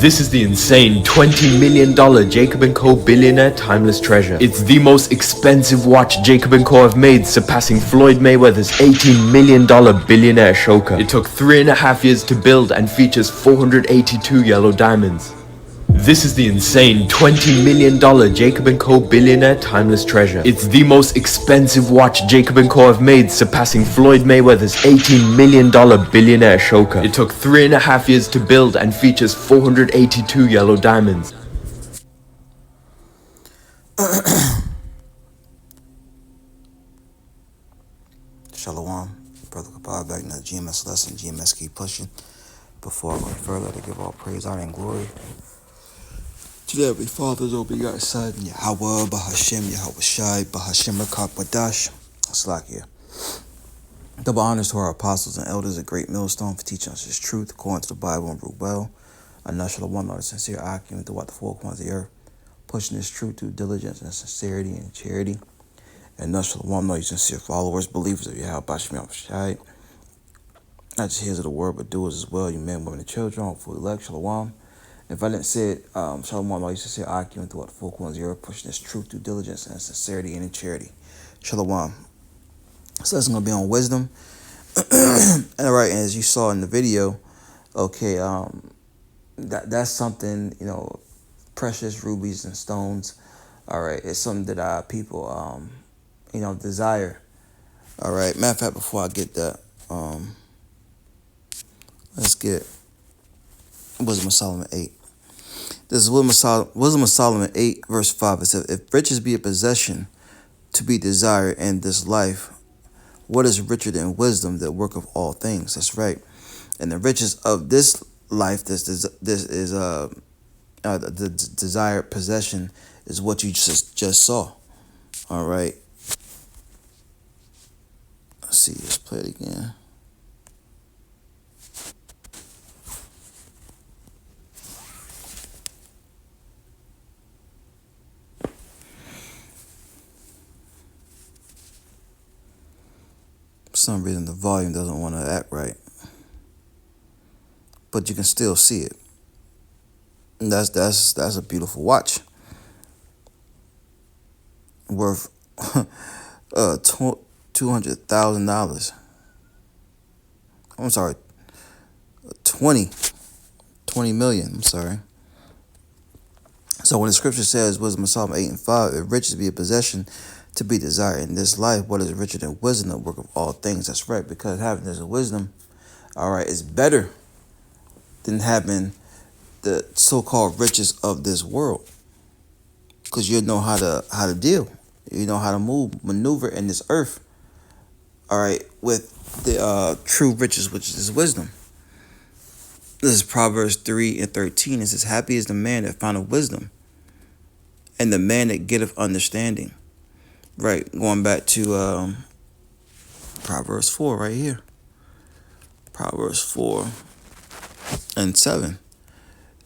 This is the insane $20 million Jacob & Co. billionaire timeless treasure. It's the most expensive watch Jacob & Co. have made, surpassing Floyd Mayweather's $18 million billionaire choker. It took 3.5 years to build and features 482 yellow diamonds. This is the insane $20 million Jacob & Co. billionaire timeless treasure. It's the most expensive watch Jacob & Co. have made, surpassing Floyd Mayweather's $18 million billionaire choker. It took 3.5 years to build and features 482 yellow diamonds. Shalom, Brother Kabal back in the GMS lesson. GMS keep pushing. Before I go further, to give all praise, honor, and glory to the Heavenly Father's only begotten Son, YAHAWAH, BAHASHAM, YAHAWASHI, BAHASHAM, Rakakbadash, Slakia. Double honors to our apostles and elders, a great millstone for teaching us His truth according to the Bible and rule well. A shalom, Lord, sincere argument throughout the four corners of the earth, pushing this truth through diligence and sincerity and charity. And shalom, Lord, you sincere followers, believers of YAHAWASHI. Not just hearers of the word, but doers as well. You men, women, and children, all fully elect. Shalom. If I didn't say it, shalom, Lord, you sincere argument throughout the four corners of the earth, pushing this truth through diligence and sincerity and in charity. Shalom. So that's going to be on wisdom. All right, and as you saw in the video, okay, that's something, precious rubies and stones. All right, it's something that people, desire. All right, matter of fact, before I get that, let's get Wisdom of Solomon 8. This is Wisdom of Solomon 8, verse 5. It says, if riches be a possession to be desired in this life, what is richer than wisdom, the work of all things? That's right. And the riches of this life, this is the desired possession, is what you just saw. All right. Let's see. Let's play it again. For some reason, the volume doesn't want to act right, but you can still see it. And that's a beautiful watch, worth $200,000. I'm sorry, 20 million. I'm sorry. So when the scripture says, Wisdom of Solomon 8 and 5, if riches be a possession to be desired in this life, what is richer than wisdom, the work of all things? That's right, because having this wisdom, all right, is better than having the so-called riches of this world, because you know how to deal, you know how to maneuver in this earth, all right, with the true riches, which is wisdom. This is Proverbs 3 and 13. It says, happy is the man that findeth wisdom, and the man that getteth understanding. Right, going back to Proverbs 4 right here. Proverbs 4 and 7.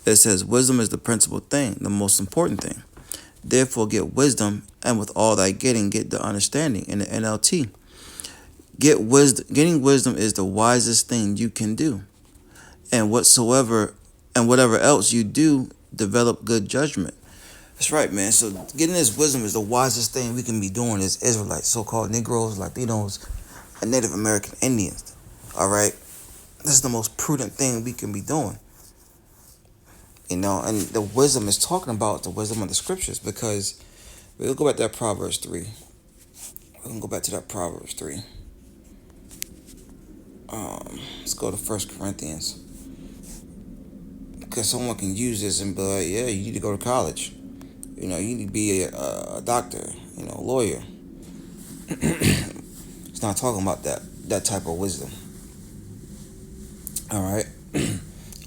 It says, wisdom is the principal thing, the most important thing. Therefore get wisdom, and with all thy getting, get the understanding. In the NLT, getting wisdom is the wisest thing you can do. And whatever else you do, develop good judgment. That's right, man. So getting this wisdom is the wisest thing we can be doing as Israelites, so-called Negroes, Latinos, and Native American Indians. All right? This is the most prudent thing we can be doing. And the wisdom is talking about the wisdom of the scriptures, because we'll go back to that Proverbs 3. We're going to go back to that Proverbs 3. Let's go to 1 Corinthians. Because someone can use this and be like, yeah, you need to go to college. You need to be a doctor, lawyer. It's not talking about that type of wisdom. All right?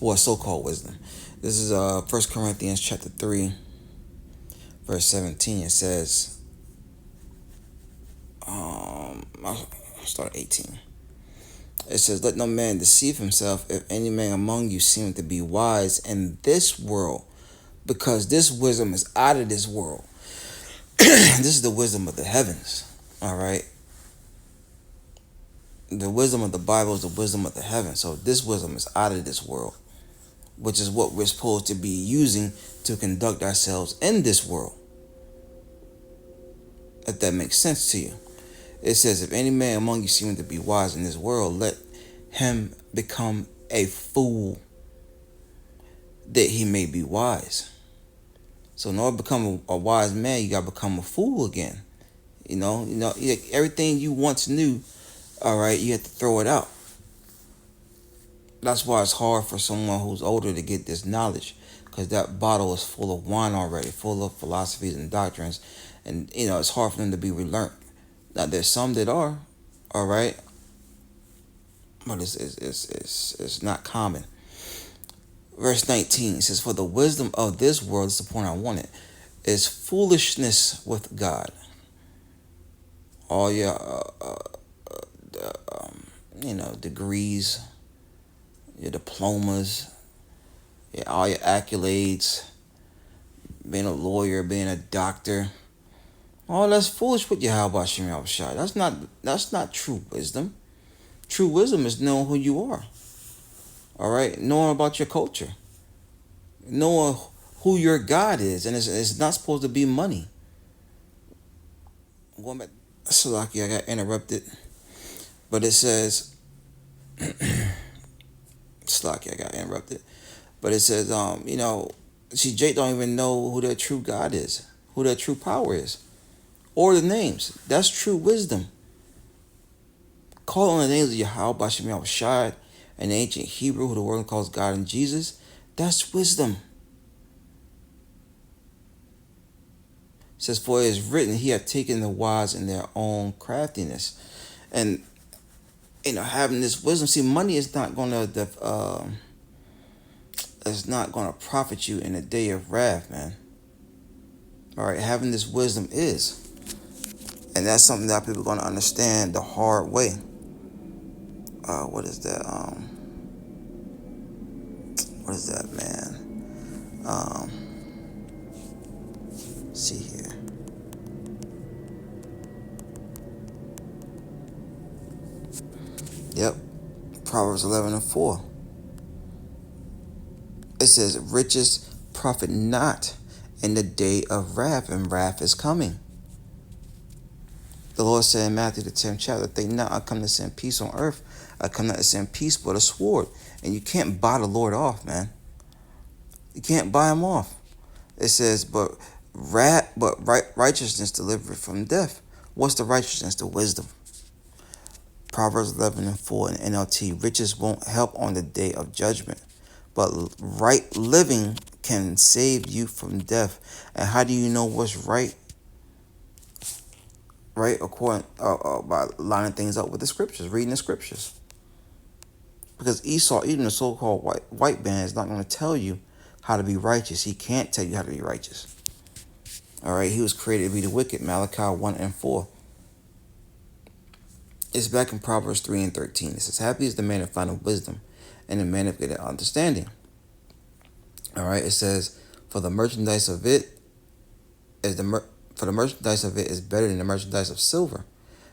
Or so-called wisdom. This is 1 Corinthians chapter 3, verse 17. It says, I'll start at 18. It says, let no man deceive himself. If any man among you seem to be wise in this world, because this wisdom is out of this world. This is the wisdom of the heavens. All right. The wisdom of the Bible is the wisdom of the heavens. So this wisdom is out of this world. which is what we're supposed to be using to conduct ourselves in this world. If that makes sense to you. It says, if any man among you seeming to be wise in this world, let him become a fool that he may be wise. So in order to become a wise man, you got to become a fool again. You know, everything you once knew, all right, you have to throw it out. That's why it's hard for someone who's older to get this knowledge, because that bottle is full of wine already, full of philosophies and doctrines, and it's hard for them to be relearned. Now there's some that are, all right, but it's not common. Verse 19 says, "For the wisdom of this world," is the point I wanted, "is foolishness with God." All your degrees, your diplomas, all your accolades, being a lawyer, being a doctor, all that's foolish with YAHAWASHI. That's not true wisdom. True wisdom is knowing who you are. All right, knowing about your culture, knowing who your God is, and it's not supposed to be money. Going back, Salaki, I got interrupted, but it says, Salaki, I got interrupted, but it says, see, Jake don't even know who their true God is, who their true power is, or the names. That's true wisdom. Call on the names of YAHAWASHI in ancient Hebrew, who the world calls God and Jesus. That's wisdom. It says, "For it is written, He hath taken the wise in their own craftiness." And having this wisdom. See, money is not gonna profit you in a day of wrath, man. All right, having this wisdom is, and that's something that people are gonna understand the hard way. What is that? What is that, man? See here. Yep. Proverbs 11:4. It says, "Riches profit not in the day of wrath, and wrath is coming." The Lord said in Matthew the 10th chapter, "Think not I come to send peace on earth. I come not to send peace but a sword." And you can't buy the Lord off, man. You can't buy him off. It says, but righteousness delivered from death. What's the righteousness? The wisdom. Proverbs 11:4 in NLT. "Riches won't help on the day of judgment, but right living can save you from death." And how do you know what's right? Right, according by lining things up with the scriptures, reading the scriptures. Because Esau, even the so-called white man, is not going to tell you how to be righteous. He can't tell you how to be righteous. All right, he was created to be the wicked. Malachi 1:4. It's back in Proverbs 3:13. It says, "Happy is the man that findeth wisdom, and the man that getteth understanding." All right, it says, "For the merchandise of it is better than the merchandise of silver,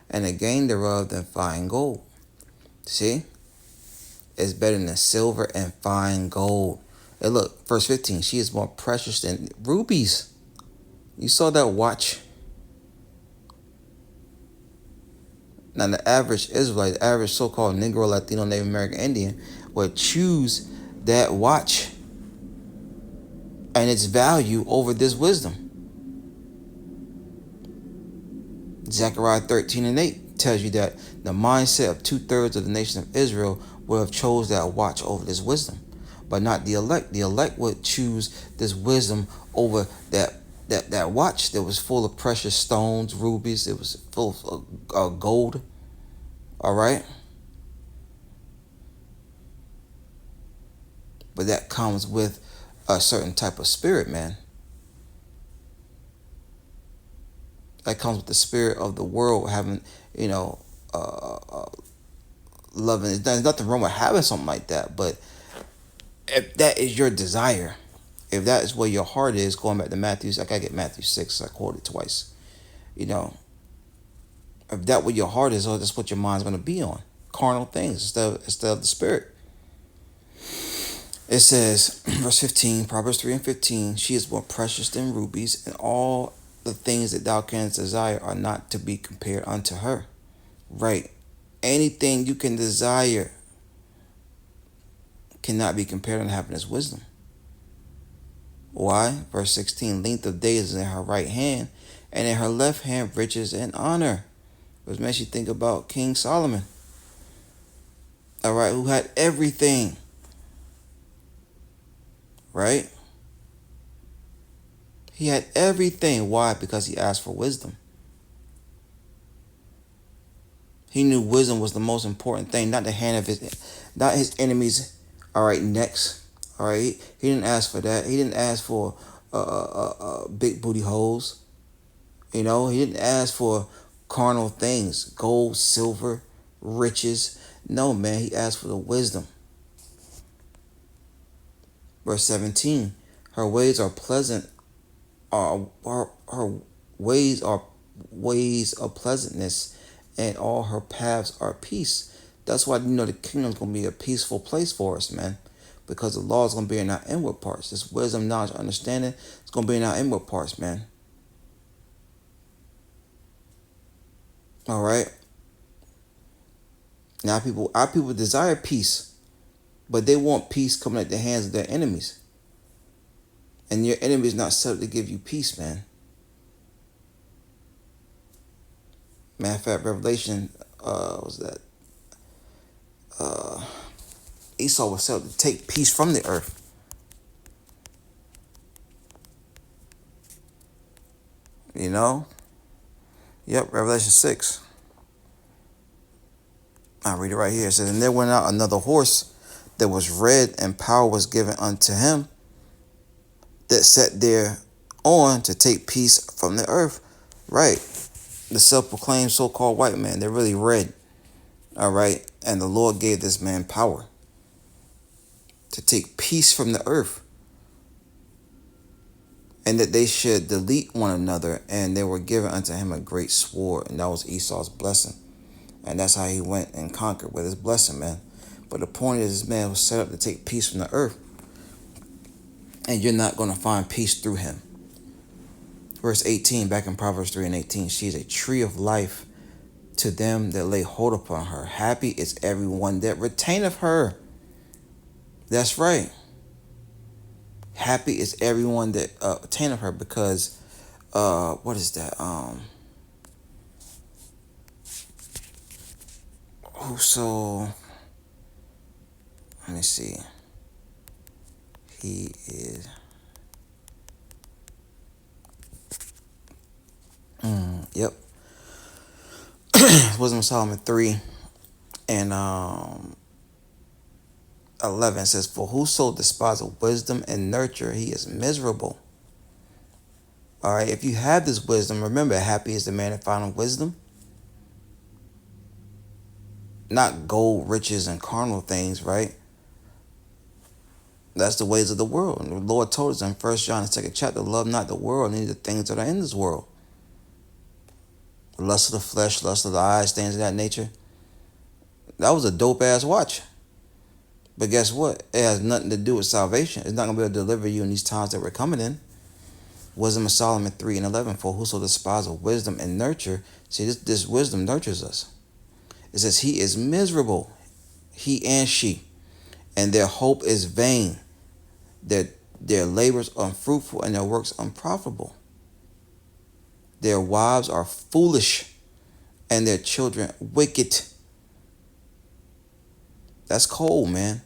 and the gain thereof than fine gold." See, it's better than silver and fine gold. And look, verse 15. "She is more precious than rubies." You saw that watch. Now, the average Israelite, the average so-called Negro, Latino, Native American Indian would choose that watch and its value over this wisdom. Zechariah 13:8 tells you that the mindset of 2/3 of the nation of Israel would have chose that watch over this wisdom, but not the elect. The elect would choose this wisdom over that watch that was full of precious stones, rubies. It was full of gold. All right. But that comes with a certain type of spirit, man. That comes with the spirit of the world, having, loving. There's nothing wrong with having something like that, but if that is your desire, if that is where your heart is, going back to Matthew, I gotta get Matthew 6. I quoted twice. If that what your heart is, that's what your mind's gonna be on. Carnal things instead of the spirit. It says, verse 15, Proverbs 3 and 15, she is more precious than rubies, and all the things that thou canst desire are not to be compared unto her. Right. Anything you can desire cannot be compared unto happiness, wisdom. Why? Verse 16, length of days is in her right hand, and in her left hand riches and honor. Which makes you think about King Solomon. All right, who had everything. Right? He had everything. Why? Because he asked for wisdom. He knew wisdom was the most important thing, not the hand of not his enemies. All right, necks. All right, he didn't ask for that. He didn't ask for big booty holes. You know, he didn't ask for carnal things, gold, silver, riches. No, man, he asked for the wisdom. Verse 17, her ways are pleasant. Her ways are ways of pleasantness, and all her paths are peace. That's why the kingdom's gonna be a peaceful place for us, man. Because the law is gonna be in our inward parts. This wisdom, knowledge, understanding is gonna be in our inward parts, man. All right. Now, our people desire peace, but they want peace coming at the hands of their enemies. And your enemy is not set up to give you peace, man. Matter of fact, Revelation, was that? Esau was set up to take peace from the earth. You know? Yep, Revelation 6. I'll read it right here. It says, and there went out another horse that was red, and power was given unto him that sat there on to take peace from the earth. Right. The self-proclaimed so-called white man, they're really red. All right. And the Lord gave this man power to take peace from the earth. And that they should delete one another. And they were given unto him a great sword. And that was Esau's blessing. And that's how he went and conquered with his blessing, man. But the point is, this man was set up to take peace from the earth. And you're not going to find peace through him. Verse 18, back in Proverbs 3 and 18, she is a tree of life to them that lay hold upon her. Happy is everyone that retaineth her. That's right. Happy is everyone that attaineth her, because what is that? Whoso, let me see. He is yep. Wisdom of Solomon 3 and 11 says, for whoso despiseth wisdom and nurture, he is miserable. All right, if you have this wisdom, remember, happy is the man that found wisdom. Not gold, riches, and carnal things, right? That's the ways of the world. And the Lord told us in 1 John, the 2nd chapter, love not the world, neither the things that are in this world. The lust of the flesh, lust of the eyes, things of that nature. That was a dope-ass watch. But guess what? It has nothing to do with salvation. It's not going to be able to deliver you in these times that we're coming in. Wisdom of Solomon 3 and 11. For whoso despiseth wisdom and nurture. See, this wisdom nurtures us. It says, he is miserable, he and she, and their hope is vain. Their labors unfruitful, and their works unprofitable. Their wives are foolish, and their children wicked. That's cold, man.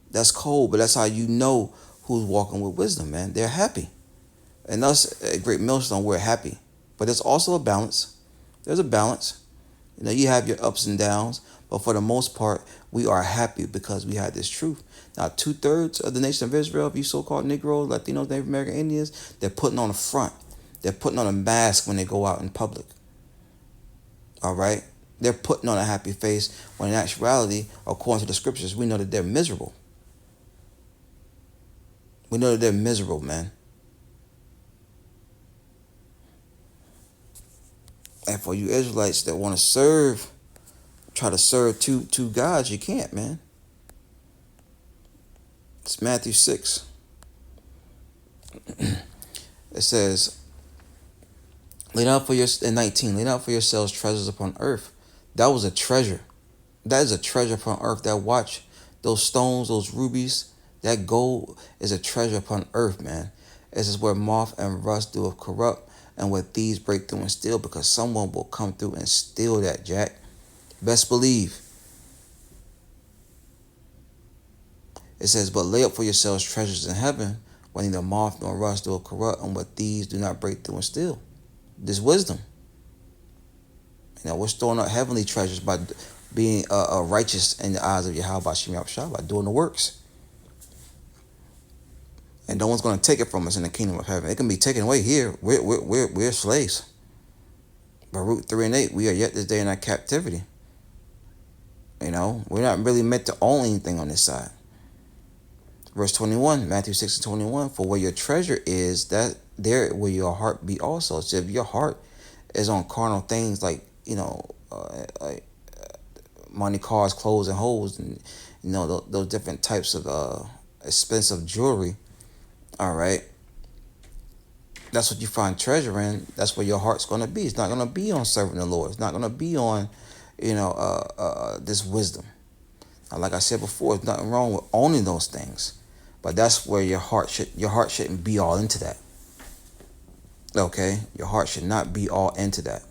That's cold, but that's how you know who's walking with wisdom, man. They're happy. And us at Great Millstone, we're happy. But there's also a balance. There's a balance. You know, you have your ups and downs, but for the most part, we are happy because we have this truth. Now, 2/3 of the nation of Israel, if you so-called Negroes, Latinos, Native American Indians, they're putting on a front. They're putting on a mask when they go out in public. All right? They're putting on a happy face when in actuality, according to the scriptures, we know that they're miserable. We know that they're miserable, man. And for you Israelites that want to try to serve two gods, you can't, man. It's Matthew 6. It says, lay down for your in 19, lay down for yourselves treasures upon earth. That was a treasure. That is a treasure upon earth. That watch, those stones, those rubies, that gold is a treasure upon earth, man. This is where moth and rust do corrupt, and where thieves break through and steal, because someone will come through and steal that, Jack. Best believe. It says, but lay up for yourselves treasures in heaven, where neither moth nor rust do corrupt, and where thieves do not break through and steal. This wisdom. You know, we're storing up heavenly treasures by being righteous in the eyes of YAHAWASHI by doing the works. And no one's going to take it from us in the kingdom of heaven. It can be taken away here. We're slaves. Baruch 3 and 8, we are yet this day in our captivity. You know, we're not really meant to own anything on this side. Verse 21, Matthew 6 and 21, for where your treasure is, that there will your heart be also. So if your heart is on carnal things like, you know, money, cars, clothes, and hoes, and, you know, those different types of expensive jewelry, all right, that's what you find treasure in. That's where your heart's going to be. It's not going to be on serving the Lord. It's not going to be on, you know, this wisdom. Now, like I said before, there's nothing wrong with owning those things, but that's where your heart shouldn't be all into that. Okay, your heart should not be all into that.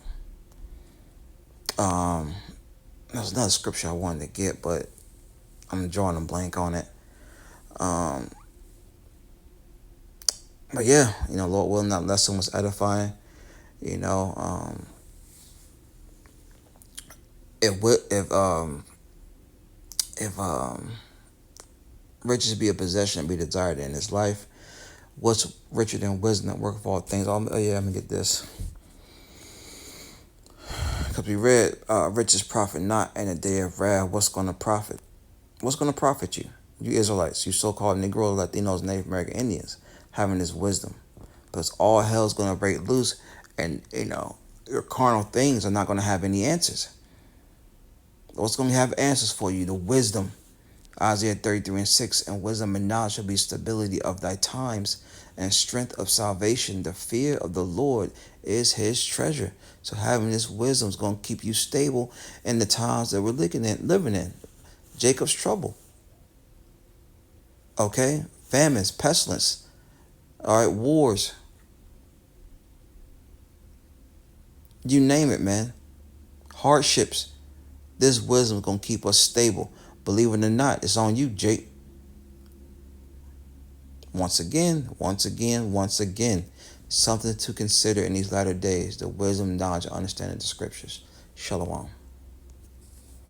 There's another scripture I wanted to get, but I'm drawing a blank on it. But yeah, you know, Lord willing, that lesson was edifying. You know, if riches be a possession and be desired in his life, what's richer than wisdom and work of all things? Oh yeah, let me get this. Because we read, riches profit not in the day of wrath. What's going to profit? What's going to profit you? You Israelites, you so-called Negroes, Latinos, Native American Indians, having this wisdom. Because all hell's going to break loose, and, you know, your carnal things are not going to have any answers. What's going to have answers for you? The wisdom. Isaiah 33 and 6, and wisdom and knowledge shall be stability of thy times, and strength of salvation. The fear of the Lord is his treasure. So having this wisdom is going to keep you stable in the times that we're living in. Jacob's trouble. Okay? Famines, pestilence. All right, wars. You name it, man. Hardships. This wisdom is going to keep us stable. Believe it or not, it's on you, Jake. Once again, something to consider in these latter days, the wisdom, knowledge, and understanding of the scriptures. Shalom.